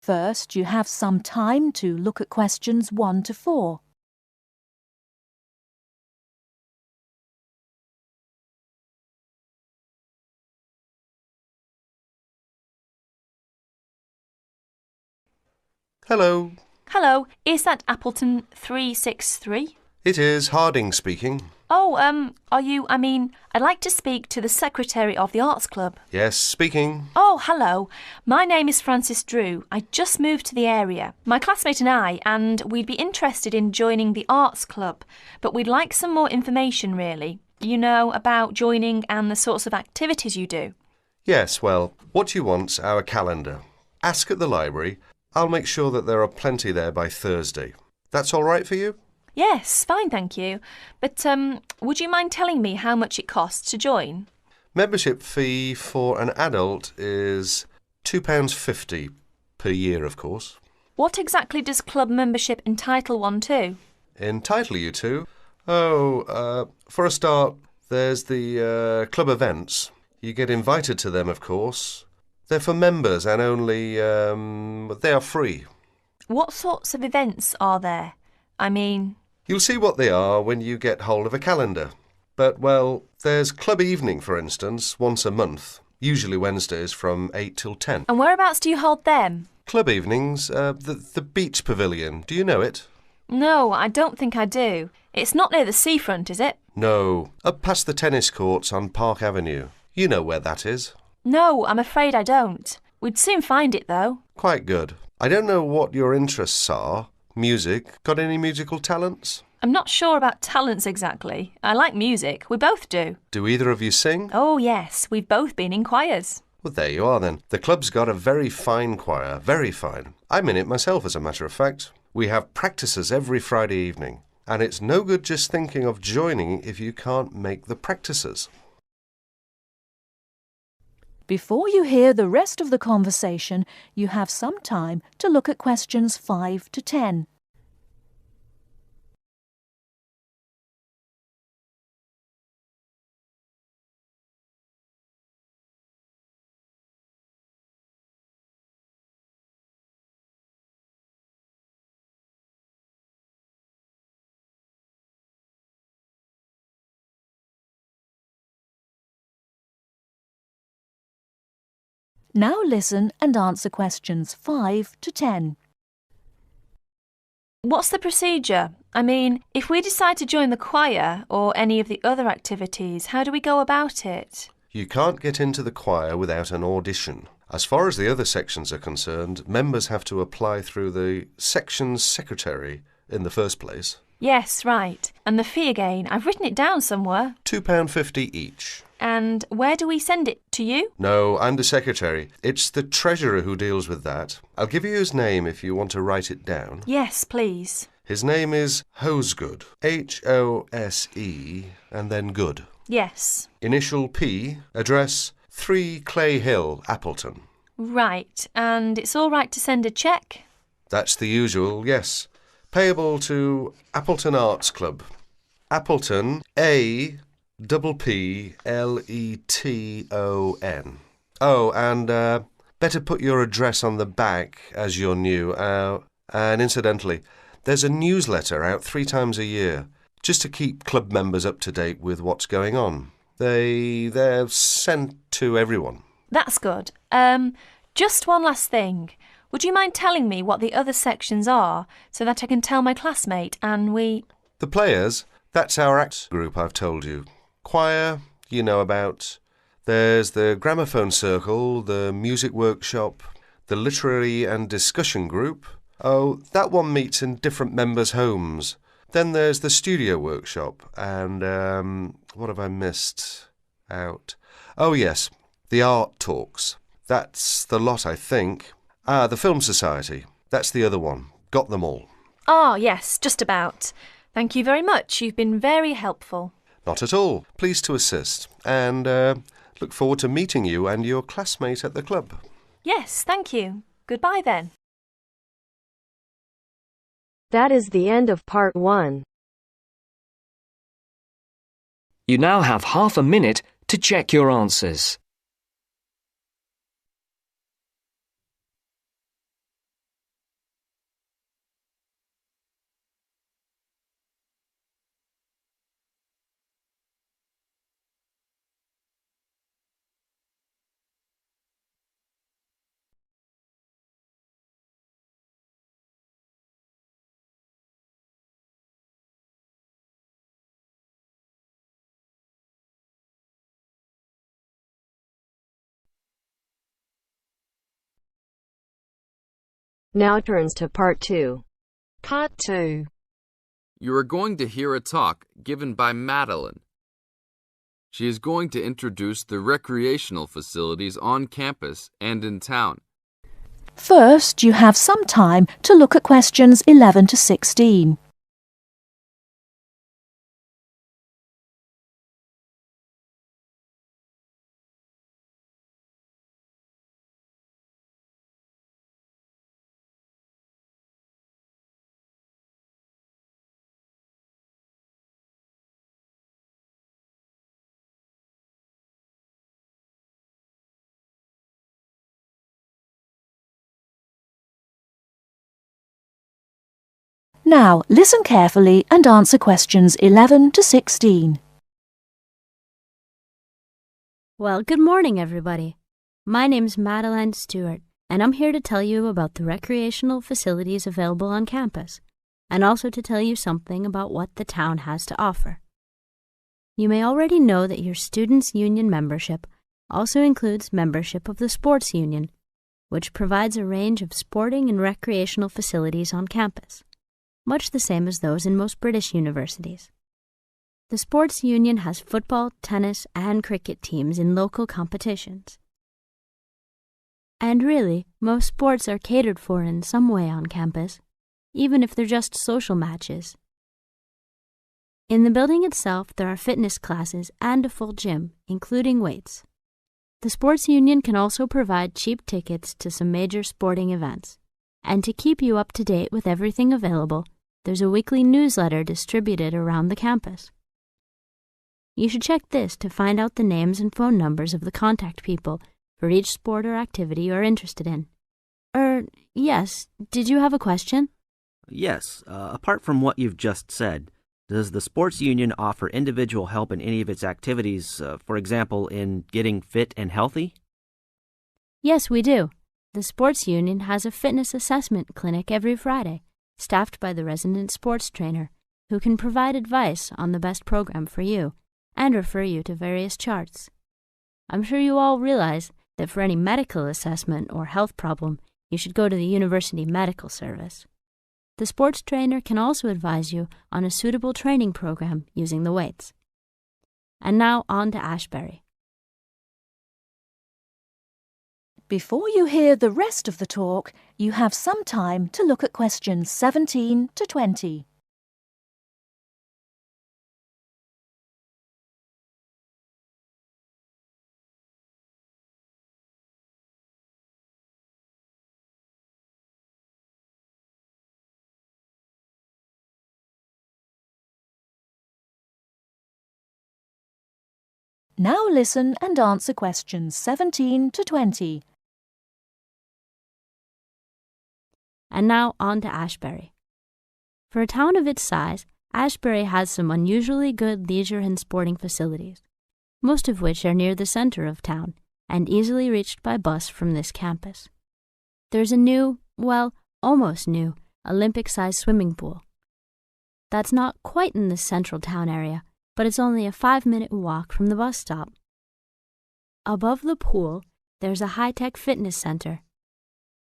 First, you have some time to look at questions 1 to 4. Hello. Hello, is that Appleton 363? It is Harding speaking. Oh, I'd like to speak to the secretary of the Arts Club. Yes, speaking. Oh, hello. My name is Frances Drew. I just moved to the area. My classmate and we'd be interested in joining the Arts Club, but we'd like some more information, really. You know, about joining and the sorts of activities you do. Yes, well, what you want's our calendar. Ask at the library. I'll make sure that there are plenty there by Thursday. That's all right for you? Yes, fine, thank you. But, would you mind telling me how much it costs to join? Membership fee for an adult is £2.50 per year, of course. What exactly does club membership entitle one to? Entitle you to? Oh, for a start, there's the club events. You get invited to them, of course. They're for members and only, they are free. What sorts of events are there? You'll see what they are when you get hold of a calendar. But, well, there's club evening, for instance, once a month, usually Wednesdays from 8 till 10. And whereabouts do you hold them? Club evenings, the beach pavilion. Do you know it? No, I don't think I do. It's not near the seafront, is it? No, up past the tennis courts on Park Avenue. You know where that is. No, I'm afraid I don't. We'd soon find it, though. Quite good. I don't know what your interests are. Music. Got any musical talents? I'm not sure about talents exactly. I like music. We both do. Do either of you sing? Oh, yes. We've both been in choirs. Well, there you are then. The club's got a very fine choir. Very fine. I'm in it myself, as a matter of fact. We have practices every Friday evening. And it's no good just thinking of joining if you can't make the practices. Before you hear the rest of the conversation, you have some time to look at questions 5 to 10. Now listen and answer questions 5 to 10. What's the procedure? If we decide to join the choir or any of the other activities, how do we go about it? You can't get into the choir without an audition. As far as the other sections are concerned, members have to apply through the section's secretary in the first place. Yes, right. And the fee again, I've written it down somewhere. £2.50 each. And where do we send it? To you? No, I'm the secretary. It's the treasurer who deals with that. I'll give you his name if you want to write it down. Yes, please. His name is Hosegood. H-O-S-E and then Good. Yes. Initial P, address 3 Clay Hill, Appleton. Right. And it's all right to send a cheque? That's the usual, yes. Payable to Appleton Arts Club. Appleton, A-P-P-L-E-T-O-N. Oh, and better put your address on the back as you're new. And incidentally, there's a newsletter out 3 times a year, just to keep club members up to date with what's going on. They're sent to everyone. That's good. Just one last thing. Would you mind telling me what the other sections are so that I can tell my classmate and we... The players, that's our act group I've told you. Choir, you know about. There's the gramophone circle, the music workshop, the literary and discussion group. Oh, that one meets in different members' homes. Then there's the studio workshop and, what have I missed out? Oh, yes, the art talks. That's the lot, I think. The Film Society. That's the other one. Got them all. Ah, yes, just about. Thank you very much. You've been very helpful. Not at all. Pleased to assist. And look forward to meeting you and your classmate at the club. Yes, thank you. Goodbye then. That is the end of part 1. You now have half a minute to check your answers. Now turns to part 2. Part 2. You are going to hear a talk given by Madeline. She is going to introduce the recreational facilities on campus and in town. First, you have some time to look at questions 11 to 16. Now, listen carefully and answer questions 11 to 16. Well, good morning, everybody. My name's Madeline Stewart, and I'm here to tell you about the recreational facilities available on campus, and also to tell you something about what the town has to offer. You may already know that your Students' Union membership also includes membership of the Sports Union, which provides a range of sporting and recreational facilities on campus, much the same as those in most British universities. The Sports Union has football, tennis, and cricket teams in local competitions. And really, most sports are catered for in some way on campus, even if they're just social matches. In the building itself, there are fitness classes and a full gym, including weights. The Sports Union can also provide cheap tickets to some major sporting events. And to keep you up to date with everything available, there's a weekly newsletter distributed around the campus. You should check this to find out the names and phone numbers of the contact people for each sport or activity you're interested in. Yes, did you have a question? Yes, apart from what you've just said, does the Sports Union offer individual help in any of its activities, for example, in getting fit and healthy? Yes, we do. The Sports Union has a fitness assessment clinic every Friday, staffed by the resident sports trainer, who can provide advice on the best program for you and refer you to various charts. I'm sure you all realize that for any medical assessment or health problem, you should go to the University Medical Service. The sports trainer can also advise you on a suitable training program using the weights. And now on to Ashbury. Before you hear the rest of the talk, you have some time to look at questions 17 to 20. Now listen and answer questions 17 to 20. And now on to Ashbury. For a town of its size, Ashbury has some unusually good leisure and sporting facilities, most of which are near the center of town and easily reached by bus from this campus. There's a new, well, almost new, Olympic-sized swimming pool. That's not quite in the central town area, but it's only a 5-minute walk from the bus stop. Above the pool, there's a high-tech fitness center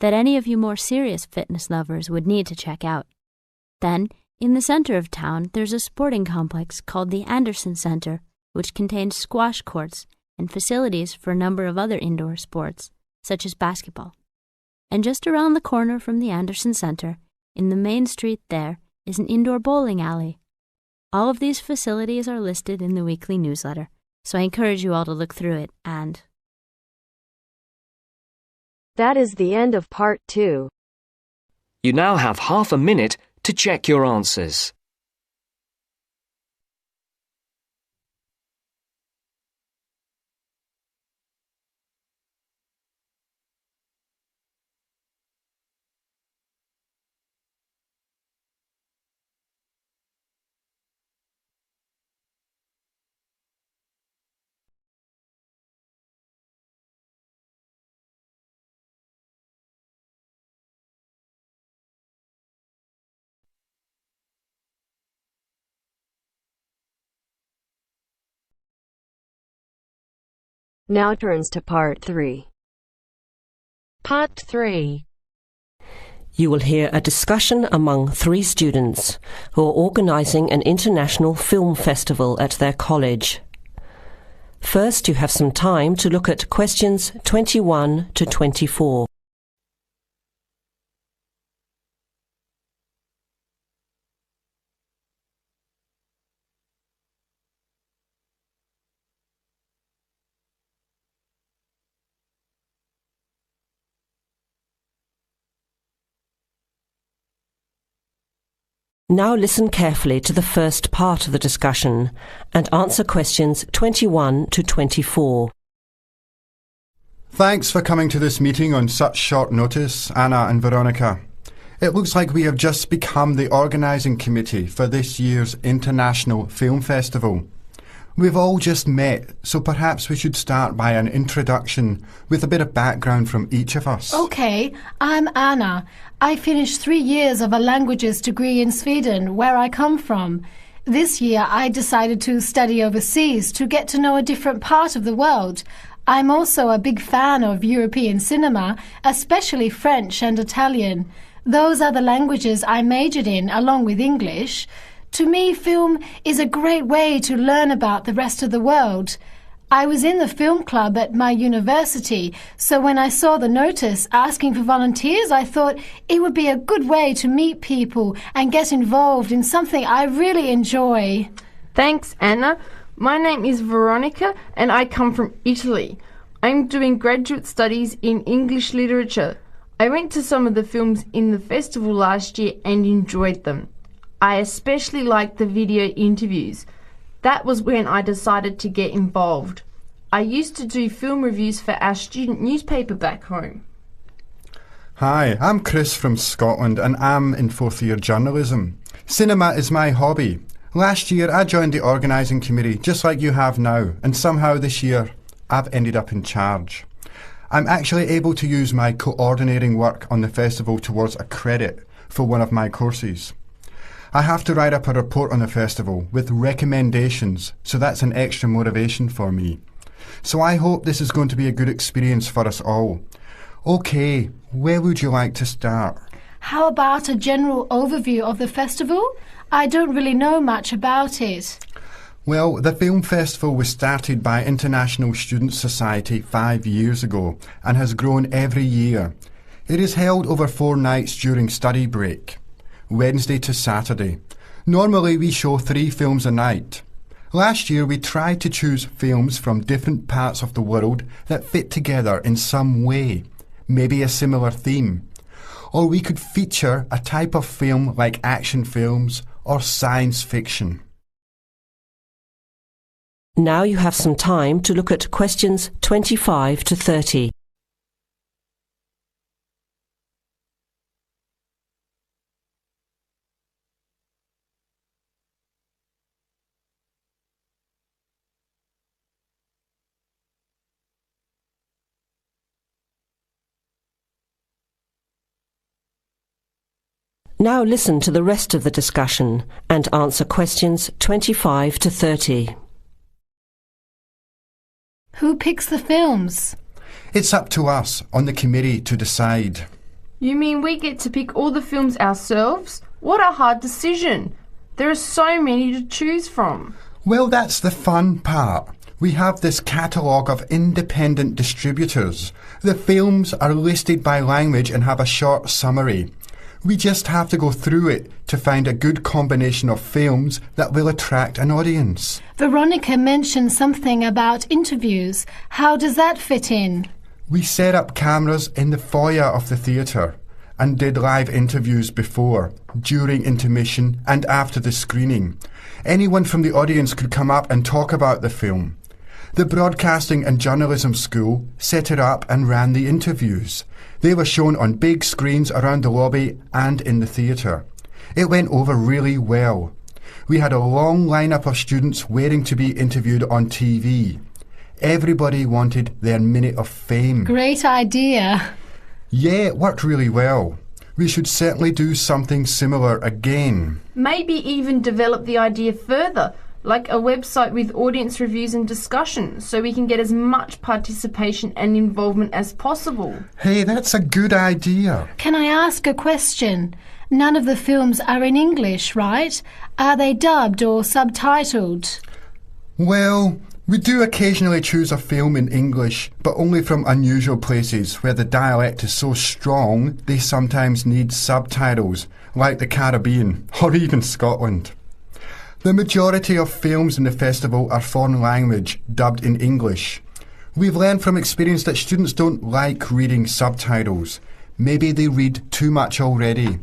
that any of you more serious fitness lovers would need to check out. Then, in the center of town, there's a sporting complex called the Anderson Center, which contains squash courts and facilities for a number of other indoor sports, such as basketball. And just around the corner from the Anderson Center, in the main street there, is an indoor bowling alley. All of these facilities are listed in the weekly newsletter, so I encourage you all to look through it and... That is the end of part 2. You now have half a minute to check your answers. Now turns to part 3. Part 3. You will hear a discussion among 3 students who are organising an international film festival at their college. First, you have some time to look at questions 21 to 24. Now listen carefully to the first part of the discussion and answer questions 21 to 24. Thanks for coming to this meeting on such short notice, Anna and Veronica. It looks like we have just become the organising committee for this year's International Film Festival. We've all just met, so perhaps we should start by an introduction with a bit of background from each of us. Okay, I'm Anna. I finished 3 years of a languages degree in Sweden, where I come from. This year I decided to study overseas to get to know a different part of the world. I'm also a big fan of European cinema, especially French and Italian. Those are the languages I majored in, along with English. To me, film is a great way to learn about the rest of the world. I was in the film club at my university, so when I saw the notice asking for volunteers, I thought it would be a good way to meet people and get involved in something I really enjoy. Thanks, Anna. My name is Veronica and I come from Italy. I'm doing graduate studies in English literature. I went to some of the films in the festival last year and enjoyed them. I especially liked the video interviews. That was when I decided to get involved. I used to do film reviews for our student newspaper back home. Hi, I'm Chris from Scotland and I'm in 4th year journalism. Cinema is my hobby. Last year I joined the organising committee just like you have now, and somehow this year I've ended up in charge. I'm actually able to use my coordinating work on the festival towards a credit for one of my courses. I have to write up a report on the festival with recommendations, so that's an extra motivation for me. So I hope this is going to be a good experience for us all. OK, where would you like to start? How about a general overview of the festival? I don't really know much about it. Well, the film festival was started by International Student Society 5 years ago and has grown every year. It is held over 4 nights during study break, Wednesday to Saturday. Normally we show 3 films a night. Last year we tried to choose films from different parts of the world that fit together in some way, maybe a similar theme. Or we could feature a type of film like action films or science fiction. Now you have some time to look at questions 25 to 30. Now listen to the rest of the discussion and answer questions 25 to 30. Who picks the films? It's up to us on the committee to decide. You mean we get to pick all the films ourselves? What a hard decision. There are so many to choose from. Well, that's the fun part. We have this catalogue of independent distributors. The films are listed by language and have a short summary. We just have to go through it to find a good combination of films that will attract an audience. Veronica mentioned something about interviews. How does that fit in? We set up cameras in the foyer of the theatre and did live interviews before, during intermission and after the screening. Anyone from the audience could come up and talk about the film. The Broadcasting and Journalism School set it up and ran the interviews. They were shown on big screens around the lobby and in the theatre. It went over really well. We had a long lineup of students waiting to be interviewed on TV. Everybody wanted their minute of fame. Great idea. Yeah, it worked really well. We should certainly do something similar again. Maybe even develop the idea further. like a website with audience reviews and discussion, so we can get as much participation and involvement as possible. Hey, that's a good idea. Can I ask a question? None of the films are in English, right? Are they dubbed or subtitled? Well, we do occasionally choose a film in English, but only from unusual places where the dialect is so strong they sometimes need subtitles, like the Caribbean or even Scotland. The majority of films in the festival are foreign language, dubbed in English. We've learned from experience that students don't like reading subtitles. Maybe they read too much already.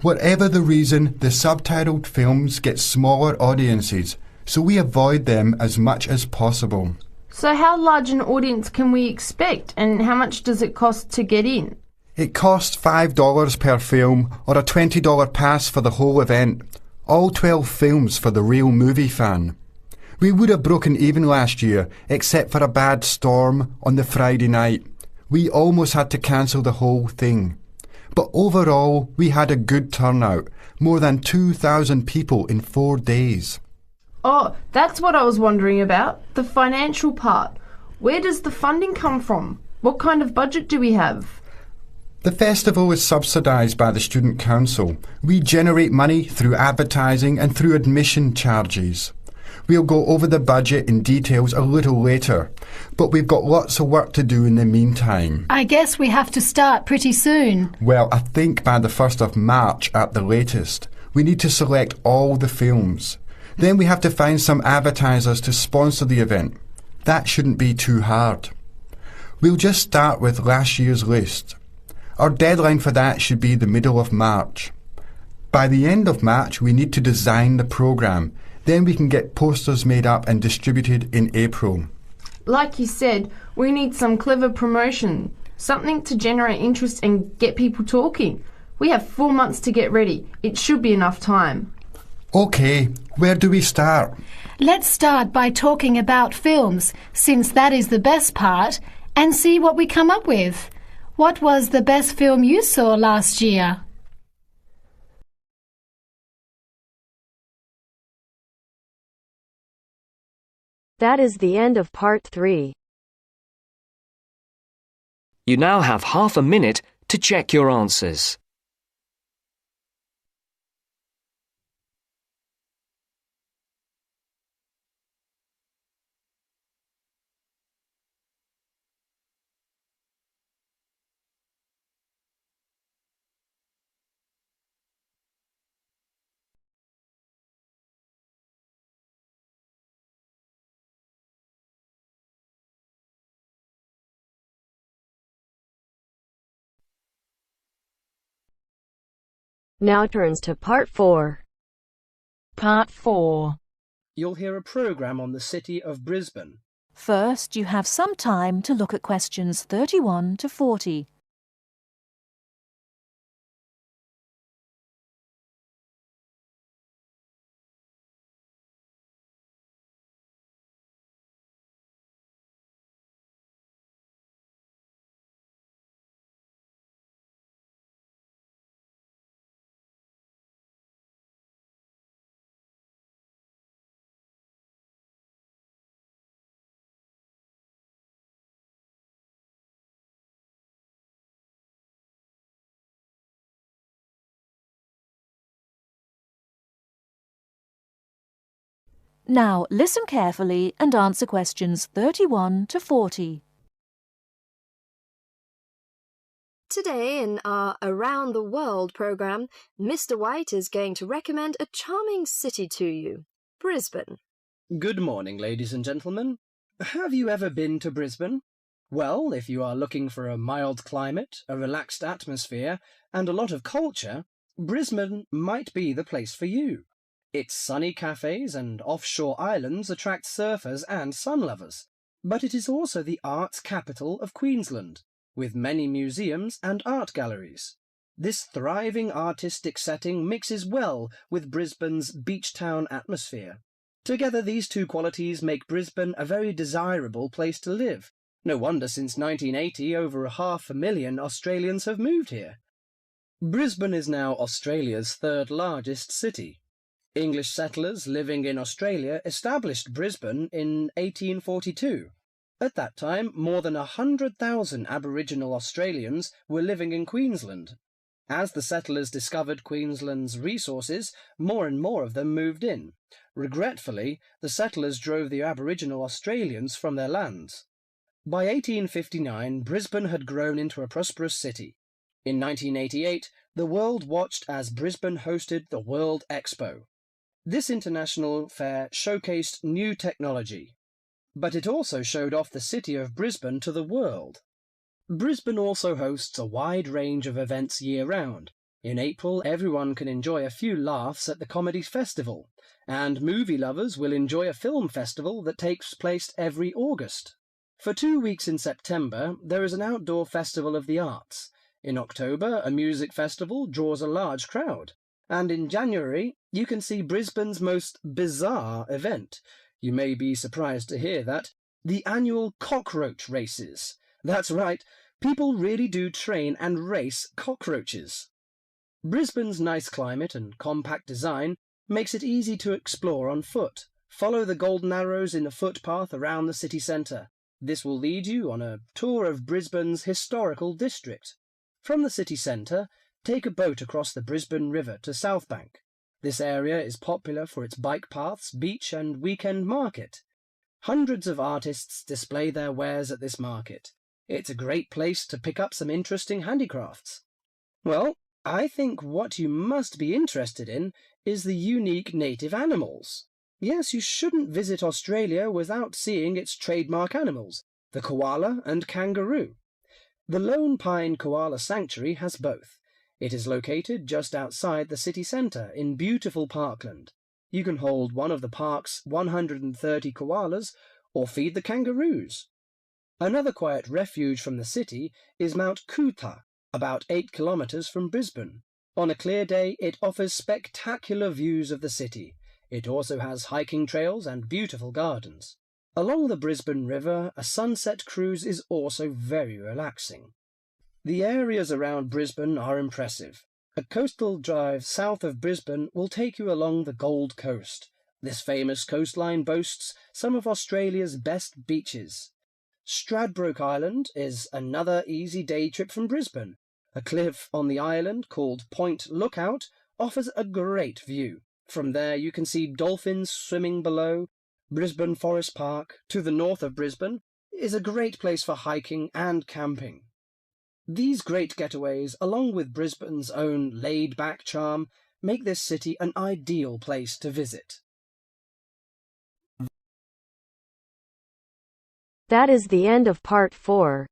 Whatever the reason, the subtitled films get smaller audiences, so we avoid them as much as possible. So how large an audience can we expect, and how much does it cost to get in? It costs $5 per film or a $20 pass for the whole event. All 12 films for the real movie fan. We would have broken even last year, except for a bad storm on the Friday night. We almost had to cancel the whole thing. But overall, we had a good turnout, more than 2,000 people in 4 days. Oh, that's what I was wondering about, the financial part. Where does the funding come from? What kind of budget do we have? The festival is subsidised by the Student Council. We generate money through advertising and through admission charges. We'll go over the budget in details a little later, but we've got lots of work to do in the meantime. I guess we have to start pretty soon. Well, I think by the 1st of March at the latest. We need to select all the films. Then we have to find some advertisers to sponsor the event. That shouldn't be too hard. We'll just start with last year's list. Our deadline for that should be the middle of March. By the end of March, we need to design the programme. Then we can get posters made up and distributed in April. Like you said, we need some clever promotion, something to generate interest and get people talking. We have 4 months to get ready. It should be enough time. OK, where do we start? Let's start by talking about films, since that is the best part, and see what we come up with. What was the best film you saw last year? That is the end of part 3. You now have half a minute to check your answers. Now turns to part 4. Part 4. You'll hear a programme on the city of Brisbane. First, you have some time to look at questions 31 to 40. Now listen carefully and answer questions 31 to 40. Today in our Around the World programme, Mr. White is going to recommend a charming city to you, Brisbane. Good morning, ladies and gentlemen. Have you ever been to Brisbane? Well, if you are looking for a mild climate, a relaxed atmosphere, and a lot of culture, Brisbane might be the place for you. Its sunny cafes and offshore islands attract surfers and sun lovers, but it is also the arts capital of Queensland, with many museums and art galleries. This thriving artistic setting mixes well with Brisbane's beach town atmosphere. Together, these two qualities make Brisbane a very desirable place to live. No wonder since 1980 over 500,000 Australians have moved here. Brisbane is now Australia's third largest city. English settlers living in Australia established Brisbane in 1842. At that time, more than 100,000 Aboriginal Australians were living in Queensland. As the settlers discovered Queensland's resources, more and more of them moved in. Regretfully, the settlers drove the Aboriginal Australians from their lands. By 1859, Brisbane had grown into a prosperous city. In 1988, the world watched as Brisbane hosted the World Expo. This international fair showcased new technology, but it also showed off the city of Brisbane to the world. Brisbane also hosts a wide range of events year-round. In April, everyone can enjoy a few laughs at the Comedy Festival, and movie lovers will enjoy a film festival that takes place every August. For 2 weeks in September, there is an outdoor festival of the arts. In October, a music festival draws a large crowd. And in January, you can see Brisbane's most bizarre event. You may be surprised to hear that. The annual cockroach races. That's right, people really do train and race cockroaches. Brisbane's nice climate and compact design makes it easy to explore on foot. Follow the golden arrows in a footpath around the city centre. This will lead you on a tour of Brisbane's historical district. From the city centre, take a boat across the Brisbane River to South Bank. This area is popular for its bike paths, beach and weekend market. Hundreds of artists display their wares at this market. It's a great place to pick up some interesting handicrafts. Well, I think what you must be interested in is the unique native animals. Yes, you shouldn't visit Australia without seeing its trademark animals, the koala and kangaroo. The Lone Pine Koala Sanctuary has both. It is located just outside the city centre in beautiful parkland. You can hold one of the park's 130 koalas or feed the kangaroos. Another quiet refuge from the city is Mount Coot-tha, about 8 kilometres from Brisbane. On a clear day, it offers spectacular views of the city. It also has hiking trails and beautiful gardens. Along the Brisbane River, a sunset cruise is also very relaxing. The areas around Brisbane are impressive. A coastal drive south of Brisbane will take you along the Gold Coast. This famous coastline boasts some of Australia's best beaches. Stradbroke Island is another easy day trip from Brisbane. A cliff on the island called Point Lookout offers a great view. From there you can see dolphins swimming below. Brisbane Forest Park, to the north of Brisbane, is a great place for hiking and camping. These great getaways, along with Brisbane's own laid-back charm, make this city an ideal place to visit. That is the end of part 4.